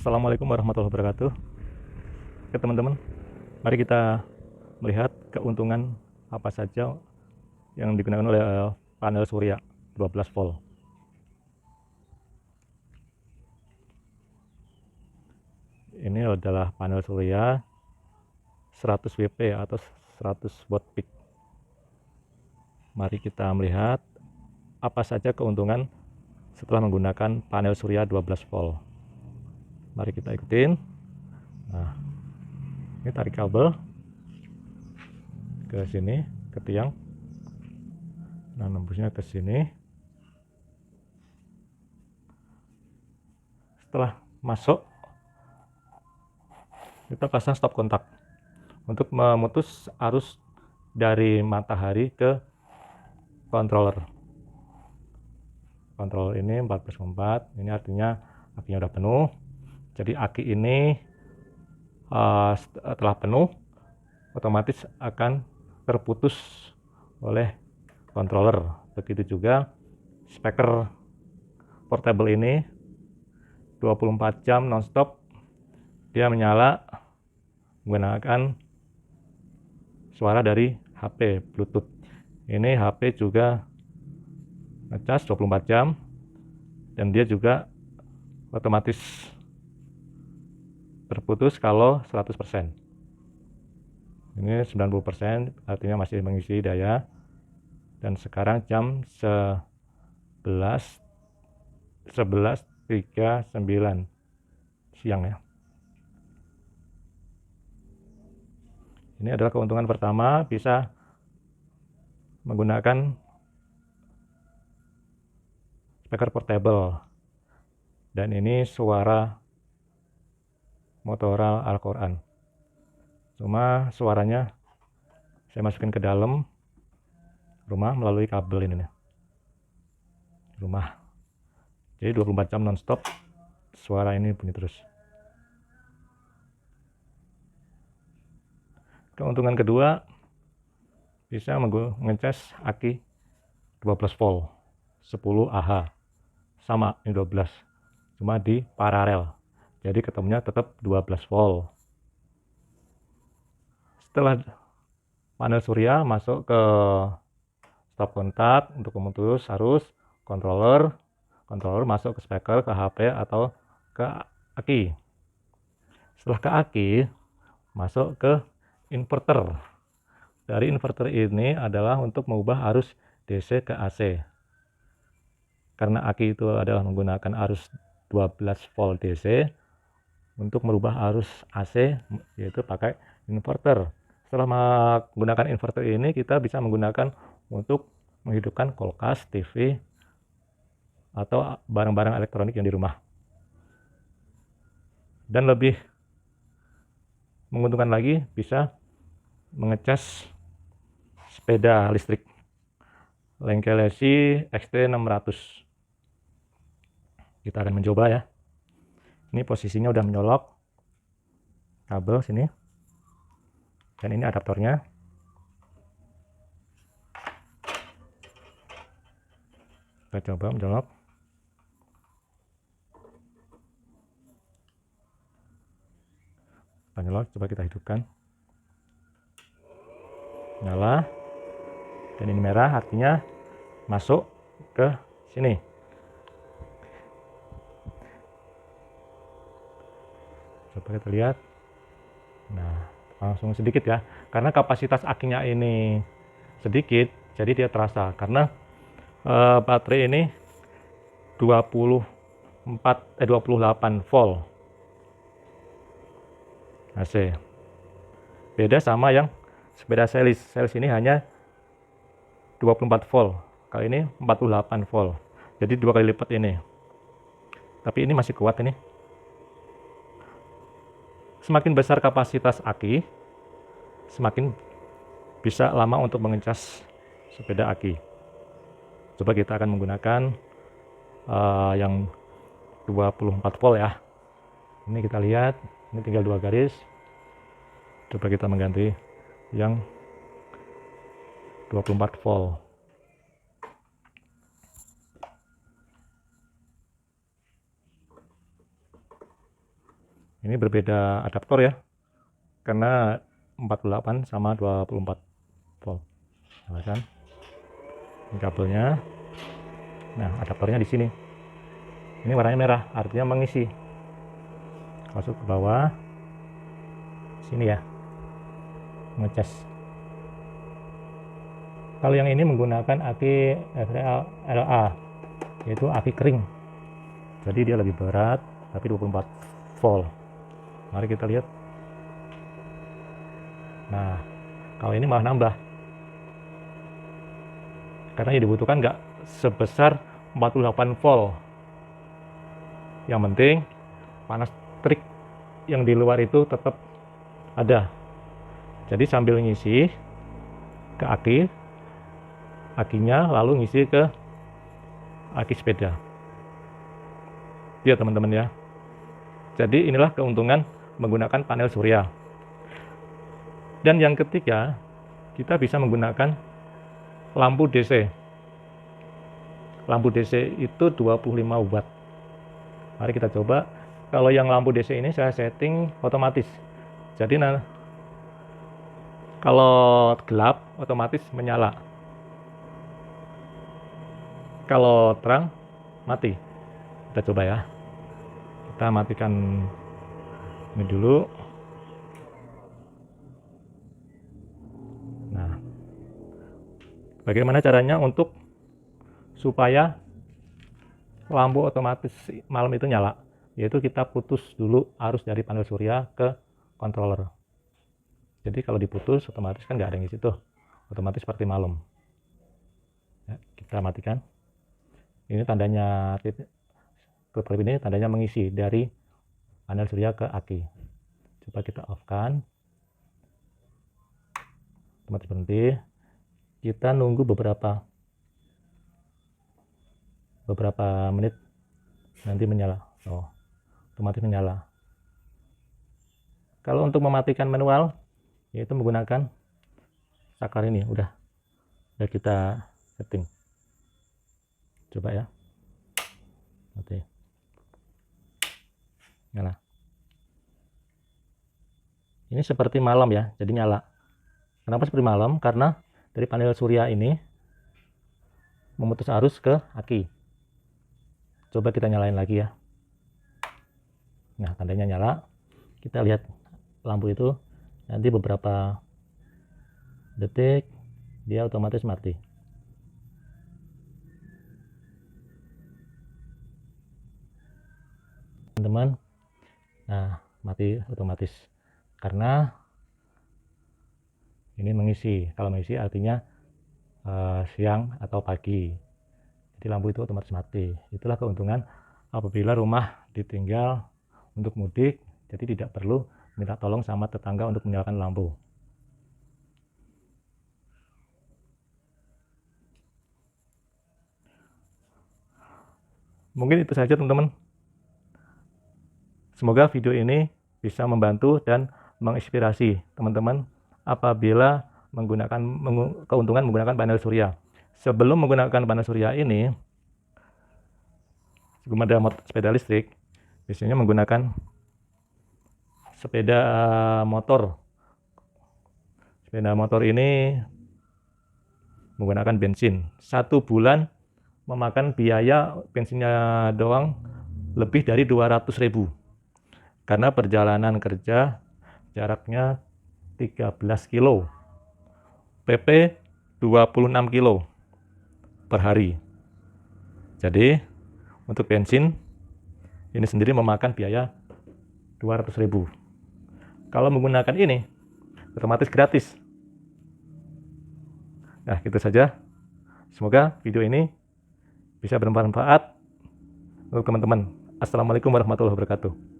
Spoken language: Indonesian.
Assalamualaikum warahmatullahi wabarakatuh. Oke teman-teman, mari kita melihat keuntungan apa saja yang digunakan oleh panel surya 12 volt. Ini adalah panel surya 100 WP atau 100 watt peak. Mari kita melihat apa saja keuntungan setelah menggunakan panel surya 12 volt. Mari kita ikutin. Nah, ini tarik kabel ke sini, ke tiang. Nah, nembusnya ke sini. Setelah masuk, kita pasang stop kontak untuk memutus arus dari matahari ke controller. Controller ini 14,4, ini artinya akinya udah penuh. Jadi aki ini setelah penuh otomatis akan terputus oleh controller. Begitu juga speaker portable ini 24 jam nonstop dia menyala menggunakan suara dari HP Bluetooth. Ini HP juga ngecas 24 jam dan dia juga otomatis terputus kalau 100%. Ini 90% artinya masih mengisi daya. Dan sekarang jam 11.39 siang ya. Ini adalah keuntungan pertama, bisa menggunakan speaker portable. Dan ini suara Motorola Al-Quran. Cuma suaranya saya masukin ke dalam rumah melalui kabel ini nih. Rumah. Jadi 24 jam nonstop suara ini bunyi terus. Keuntungan kedua, bisa mengecas aki 12 volt 10 Ah. Sama ini 12. Cuma di paralel. Jadi ketemunya tetap 12 volt. Setelah panel surya masuk ke stop kontak untuk memutus arus controller masuk ke speaker, ke HP atau ke aki. Setelah ke aki, masuk ke inverter. Dari inverter ini adalah untuk mengubah arus DC ke AC. Karena aki itu adalah menggunakan arus 12 volt DC, untuk merubah arus AC yaitu pakai inverter. Setelah menggunakan inverter ini, kita bisa menggunakan untuk menghidupkan kulkas, TV, atau barang-barang elektronik yang di rumah. Dan lebih menguntungkan lagi, bisa mengecas sepeda listrik Lengkelesi XT600. Kita akan mencoba ya. Ini posisinya udah menyolok kabel sini, dan ini adaptornya. Kita coba mencolok. Kita nyolok, coba kita hidupkan. Nyala. Dan ini merah artinya masuk ke sini. Coba kita lihat. Nah, langsung sedikit ya. Karena kapasitas akinya ini sedikit, jadi dia terasa. Karena baterai ini 28 volt AC. Beda sama yang sepeda Celis. Celis ini hanya 24 volt. Kali ini 48 volt. Jadi 2 kali lipat ini. Tapi ini masih kuat ini. Semakin besar kapasitas aki, semakin bisa lama untuk mengecas sepeda aki. Coba kita akan menggunakan yang 24 volt ya. Ini kita lihat, ini tinggal 2 garis. Coba kita mengganti yang 24 volt. Ini berbeda adaptor ya, karena 48 sama 24 volt. Kan? Ini kabelnya. Nah, adaptornya di sini. Ini warnanya merah, artinya mengisi. Masuk ke bawah. Sini ya. Ngecas. Kalau yang ini menggunakan aki FRLA, yaitu aki kering. Jadi dia lebih berat, tapi 24 volt. Mari kita lihat. Nah, kalau ini malah nambah. Karena yang dibutuhkan nggak sebesar 48 volt. Yang penting panas terik yang di luar itu tetap ada. Jadi sambil ngisi ke akinya lalu ngisi ke aki sepeda. Ya teman-teman ya. Jadi inilah keuntungan menggunakan panel surya. Dan yang ketiga, kita bisa menggunakan lampu DC. Lampu DC itu 25 watt. Mari kita coba. Kalau yang lampu DC ini saya setting otomatis. Jadi kalau gelap otomatis menyala. Kalau terang mati. Kita coba ya. Kita matikan ini dulu. Nah, bagaimana caranya untuk supaya lampu otomatis malam itu nyala? Yaitu kita putus dulu arus dari panel surya ke controller. Jadi kalau diputus otomatis kan nggak ada yang isi tuh, otomatis seperti malam. Ya, kita matikan. Ini tandanya klip ini tandanya mengisi dari panel surya ke aki. Coba kita off kan. Otomatis berhenti. Kita nunggu beberapa menit, nanti menyala. Oh, otomatis menyala. Kalau untuk mematikan manual, yaitu menggunakan saklar ini, udah kita setting. Coba ya. Mati. Nyala. Ini seperti malam ya, jadi nyala. Kenapa seperti malam? Karena dari panel surya ini memutus arus ke aki. Coba kita nyalain lagi ya. Nah, tandanya nyala. Kita lihat lampu itu nanti beberapa detik dia otomatis mati. Teman-teman, nah mati otomatis karena ini mengisi. Kalau mengisi artinya siang atau pagi, jadi lampu itu otomatis mati. Itulah keuntungan apabila rumah ditinggal untuk mudik, jadi tidak perlu minta tolong sama tetangga untuk menyalakan lampu. Mungkin itu saja teman-teman. Semoga video ini bisa membantu dan menginspirasi teman-teman apabila menggunakan keuntungan menggunakan panel surya. Sebelum menggunakan panel surya ini, sebelum ada sepeda listrik, biasanya menggunakan sepeda motor. Sepeda motor ini menggunakan bensin. 1 bulan memakan biaya bensinnya doang lebih dari 200.000. Karena perjalanan kerja jaraknya 13 kilo, PP 26 kilo per hari. Jadi untuk bensin ini sendiri memakan biaya 200.000. Kalau menggunakan ini otomatis gratis. Nah, gitu saja. Semoga video ini bisa bermanfaat untuk teman-teman. Assalamualaikum warahmatullahi wabarakatuh.